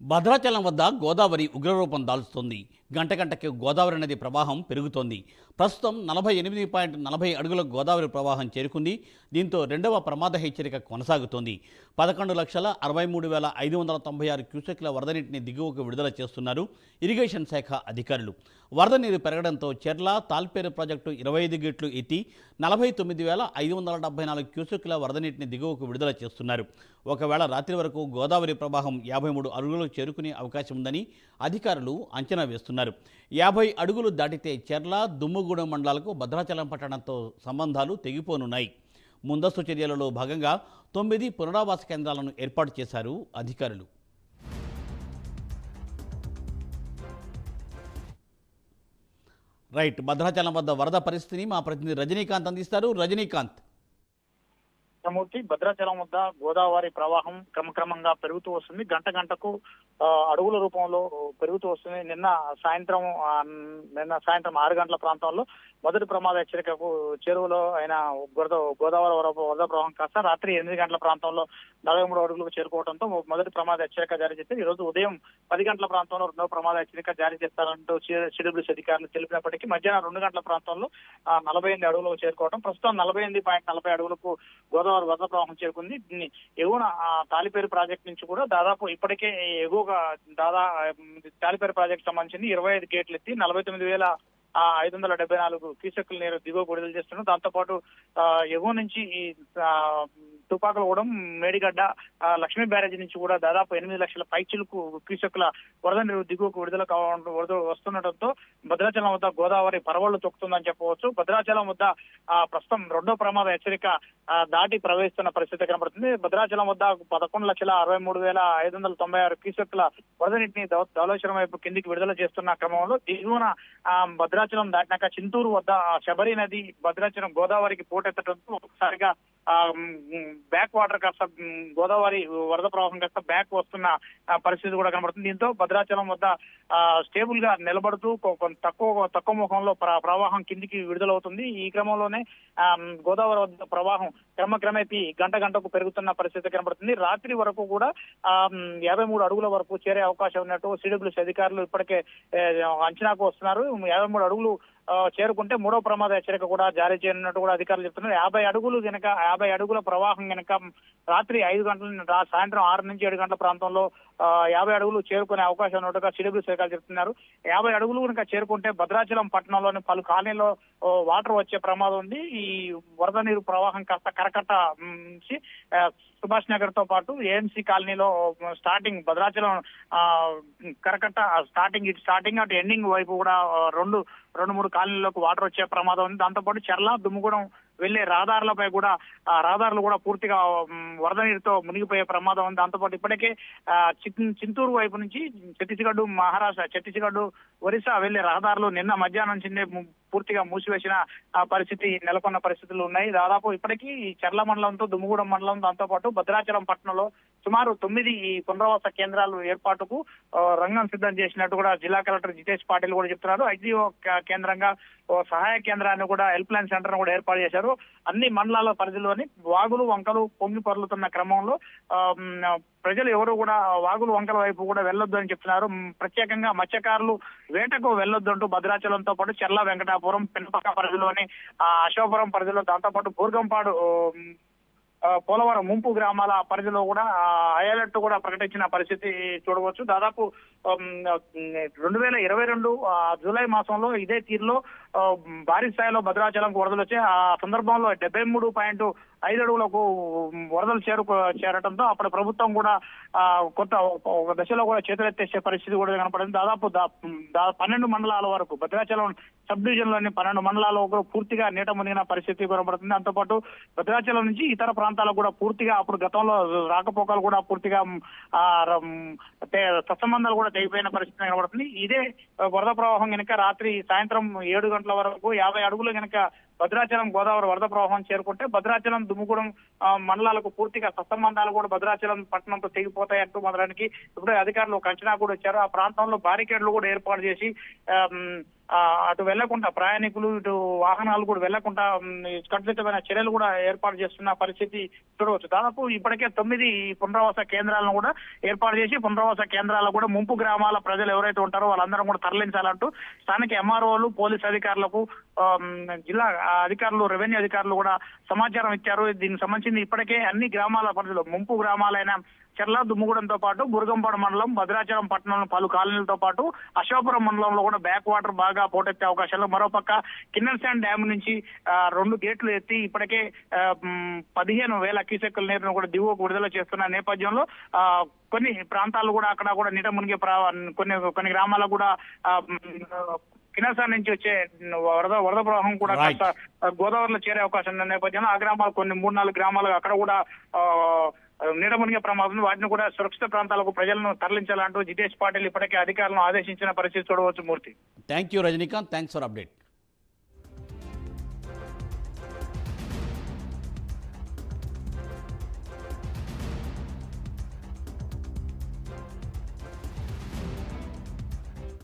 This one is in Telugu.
భద్రాచలం వద్ద గోదావరి ఉగ్రరూపం దాల్చుతోంది. గంట గంటకి గోదావరి నది ప్రవాహం పెరుగుతోంది. ప్రస్తుతం 48.40 అడుగుల గోదావరి ప్రవాహం చేరుకుంది. దీంతో రెండవ ప్రమాద హెచ్చరిక కొనసాగుతోంది. 11,63,596 క్యూసెక్ల వరద నీటిని దిగువకు విడుదల చేస్తున్నారు ఇరిగేషన్ శాఖ అధికారులు. వరద నీరు పెరగడంతో చెర్ల తాల్పేరు ప్రాజెక్టు 25 గేట్లు ఎత్తి 49,574 క్యూసెక్ల వరద నీటిని దిగువకు విడుదల చేస్తున్నారు. ఒకవేళ రాత్రి వరకు గోదావరి ప్రవాహం 53 అడుగులకు చేరుకునే అవకాశం ఉందని అధికారులు అంచనా వేస్తున్నారు. 50 అడుగులు దాటితే చెర్ల దుమ్ముగూడెం మండలాలకు భద్రాచలం పట్టణంతో సంబంధాలు తెగిపోనున్నాయి. ముందస్తు చర్యలలో భాగంగా 9 పునరావాస కేంద్రాలను ఏర్పాటు చేశారు అధికారులు. రైట్, భద్రాచలం వద్ద వరద పరిస్థితిని మా ప్రతినిధి రజనీకాంత్ అందిస్తారు. రజనీకాంత్. మూర్తి, భద్రాచలం వద్ద గోదావరి ప్రవాహం క్రమక్రమంగా పెరుగుతూ వస్తుంది. గంట గంటకు అడుగుల రూపంలో పెరుగుతూ వస్తుంది. నిన్న సాయంత్రం 6 గంటల ప్రాంతంలో మొదటి ప్రమాద హెచ్చరికకు చెరువులో అయిన గోదావరి వరద ప్రవాహం కాస్త రాత్రి 8 గంటల ప్రాంతంలో 43 అడుగులకు చేరుకోవడంతో మొదటి ప్రమాద హెచ్చరిక జారీ చేశారు. ఈ రోజు ఉదయం 10 గంటల ప్రాంతంలో రెండవ ప్రమాద హెచ్చరిక జారీ చేస్తారంటూ సిడబ్ల్యూసీ అధికారులు తెలిపినప్పటికీ మధ్యాహ్నం 2 గంటల ప్రాంతంలో 48 అడుగులకు చేరుకోవడం, ప్రస్తుతం 48.40 అడుగులకు గోదావరి వరద ప్రవాహం చేరుకుంది. దీన్ని ఎగువన తాలిపేరు ప్రాజెక్టు నుంచి కూడా దాదాపు ఇప్పటికే ఎగువగా తాలిపేరు ప్రాజెక్టు సంబంధించి 25 గేట్లు ఎత్తి 49,574 క్యూసెక్కుల నీరు దిగువకు విడుదల చేస్తున్నారు. దాంతోపాటు ఎగువ నుంచి ఈ తుపాకులగూడెం, మేడిగడ్డ, లక్ష్మీ బ్యారేజీ నుంచి కూడా దాదాపు 8 లక్షల పైచిలకు క్యూసెక్కుల వరద నీరు దిగువకు విడుదల వస్తుండటంతో భద్రాచలం వద్ద గోదావరి పరవళ్లు తొక్కుతుందని చెప్పవచ్చు. భద్రాచలం వద్ద ప్రస్తుతం రెండో ప్రమాద హెచ్చరిక దాటి ప్రవహిస్తున్న పరిస్థితి కనబడుతుంది. భద్రాచలం వద్ద 11,63,596 క్యూసెక్కుల వరద నీటిని ధవళేశ్వరం వైపు కిందికి విడుదల చేస్తున్న క్రమంలో దిగువన భద్రాచలం దాటినాక చింతూరు వద్ద శబరి నది భద్రాచలం గోదావరికి పోటెత్తడంతో ఒకసారిగా బ్యాక్ వాటర్ కాస్త గోదావరి వరద ప్రవాహం కాస్త బ్యాక్ వస్తున్న పరిస్థితి కూడా కనబడుతుంది. దీంతో భద్రాచలం వద్ద స్టేబుల్ గా నిలబడుతూ తక్కువ ముఖంలో ప్రవాహం కిందికి విడుదలవుతుంది. ఈ క్రమంలోనే గోదావరి వద్ద ప్రవాహం క్రమక్రమేపీ గంట గంటకు పెరుగుతున్న పరిస్థితి కనబడుతుంది. రాత్రి వరకు కూడా 53 అడుగుల వరకు చేరే అవకాశం ఉన్నట్టు సిడబ్ల్యూసీ అధికారులు ఇప్పటికే అంచనాకు వస్తున్నారు. 53 అడుగులు చేరుకుంటే మూడో ప్రమాద హెచ్చరిక కూడా జారీ చేయనున్నట్టు కూడా అధికారులు చెప్తున్నారు. 50 అడుగుల ప్రవాహం గనక రాత్రి 5 గంటల సాయంత్రం 6 నుంచి 7 గంటల ప్రాంతంలో 50 అడుగులు చేరుకునే అవకాశం ఉన్నట్టుగా సిడబ్ల్యూసీ అధికారులు చెప్తున్నారు. 50 అడుగులు కనుక చేరుకుంటే భద్రాచలం పట్టణంలోని పలు కాలనీలో వాటర్ వచ్చే ప్రమాదం ఉంది. ఈ వరద నీరు ప్రవాహం కాస్త కరకట్ట నుంచి సుభాష్ నగర్ తో పాటు ఏఎంసీ కాలనీలో స్టార్టింగ్ భద్రాచలం కరకట్ట స్టార్టింగ్ అటు ఎండింగ్ వైపు కూడా 2-3 కాలనీలకు వాటర్ వచ్చే ప్రమాదం ఉంది. దాంతోపాటు చెర్ల దుమ్ముగూడెం వెళ్లే రహదారులపై కూడా రహదారులు కూడా పూర్తిగా వరద నీరుతో మునిగిపోయే ప్రమాదం ఉంది. దాంతోపాటు ఇప్పటికే చింతూరు వైపు నుంచి ఛత్తీస్గఢ్ ఒరిస్సా వెళ్లే రహదారులు నిన్న మధ్యాహ్నం నుంచి పూర్తిగా మూసివేసిన పరిస్థితి నెలకొన్న పరిస్థితులు ఉన్నాయి. దాదాపు ఇప్పటికీ చెర్ల మండలంతో దుమ్ముగూడెం మండలం దాంతోపాటు భద్రాచలం పట్టణంలో సుమారు 9 ఈ పునరావాస కేంద్రాలు ఏర్పాటుకు రంగం సిద్ధం చేసినట్టు కూడా జిల్లా కలెక్టర్ జితేష్ పాటిల్ కూడా చెప్తున్నారు. ఐజీఓ కేంద్రంగా సహాయ కేంద్రాన్ని కూడా హెల్ప్ లైన్ సెంటర్ కూడా ఏర్పాటు చేశారు. అన్ని మండలాల పరిధిలోని వాగులు వంకలు పొంగి పొర్లుతున్న క్రమంలో ప్రజలు ఎవరు కూడా వాగులు వంకల వైపు కూడా వెళ్లొద్దు అని చెప్తున్నారు. ప్రత్యేకంగా మత్స్యకారులు వేటకు వెళ్లొద్దు అంటూ భద్రాచలంతో పాటు చెర్ల వెంకటాపురం పెనుపక్క పరిధిలోని అశోకపురం పరిధిలో దాంతోపాటు బూర్గంపాడు పోలవరం ముంపు గ్రామాల పరిధిలో కూడా అలర్ట్ కూడా ప్రకటించిన పరిస్థితి చూడవచ్చు. దాదాపు 2022 జూలై మాసంలో ఇదే తీరులో భారీ స్థాయిలో భద్రాచలంకు వరదలు వచ్చాయి. ఆ సందర్భంలో 73.5 అడుగులకు వరదలు చేరటంతో అప్పుడు ప్రభుత్వం కూడా కొత్త ఒక దశలో కూడా చేతులెత్తేసే పరిస్థితి కూడా కనపడింది. దాదాపు 12 మండలాల వరకు భద్రాచలం సబ్ డివిజన్ లోని 12 మండలాలు పూర్తిగా నీట మునిగిన పరిస్థితి కనబడుతుంది. దాంతోపాటు భద్రాచలం నుంచి ఇతర ప్రాంతాలకు కూడా పూర్తిగా అప్పుడు గతంలో రాకపోకలు కూడా పూర్తిగా సత్సంబంధాలు కూడా తెగిపోయిన పరిస్థితి కనబడుతుంది. ఇదే వరద ప్రవాహం కనుక రాత్రి సాయంత్రం 7 గంటల వరకు 50 అడుగులు కనుక భద్రాచలం గోదావరి వరద ప్రవాహం చేరుకుంటే భద్రాచలం దుమ్ముగూడెం మండలాలకు పూర్తిగా సత్సంబంధాలు కూడా భద్రాచలం పట్టణంతో తెగిపోతాయంటూ మొదలడానికి ఇప్పుడు అధికారులు ఒక అంచనా కూడా వచ్చారు. ఆ ప్రాంతంలో బారికేడ్లు కూడా ఏర్పాటు చేసి అటు వెళ్లకుండా ప్రయాణికులు ఇటు వాహనాలు కూడా వెళ్లకుండా కట్టుదిట్టమైన చర్యలు కూడా ఏర్పాటు చేస్తున్న పరిస్థితి చూడవచ్చు. దాదాపు ఇప్పటికే 9 పునరావాస కేంద్రాలను కూడా ఏర్పాటు చేసి పునరావాస కేంద్రాలకు కూడా ముంపు గ్రామాల ప్రజలు ఎవరైతే ఉంటారో వాళ్ళందరం కూడా తరలించాలంటూ స్థానిక ఎంఆర్ఓలు పోలీస్ అధికారులకు జిల్లా అధికారులు రెవెన్యూ అధికారులు కూడా సమాచారం ఇచ్చారు. దీనికి సంబంధించి ఇప్పటికే అన్ని గ్రామాల పరిధిలో ముంపు గ్రామాలైన చెర్ల దుమ్ముగూడెంతో పాటు బురగంపాడు మండలం భద్రాచలం పట్టణంలో పలు కాలనీలతో పాటు అశోకపురం మండలంలో కూడా బ్యాక్ వాటర్ బాగా పోటెత్తే అవకాశాలు. మరోపక్క కిన్నెరసాని డ్యామ్ నుంచి 2 గేట్లు ఎత్తి ఇప్పటికే 15,000 క్యూసెక్కుల నీరును కూడా దిగువకు విడుదల చేస్తున్న నేపథ్యంలో కొన్ని ప్రాంతాలు కూడా అక్కడ కూడా నీట మునిగే కొన్ని గ్రామాలకు కూడా కిన్నెరసాని నుంచి వచ్చే వరద ప్రవాహం కూడా కాస్త గోదావరిలో చేరే అవకాశం ఉన్న నేపథ్యంలో ఆ గ్రామాలు కొన్ని 3-4 గ్రామాలు అక్కడ కూడా నీట మునిగే ప్రమాదం, వాటిని కూడా సురక్షిత ప్రాంతాలకు ప్రజలను తరలించాలంటూ జితేష్ పాటిల్ ఇప్పటికే అధికారులను ఆదేశించిన పరిస్థితి చూడవచ్చు. Murthy, thank you Rajinikanth, thanks for update.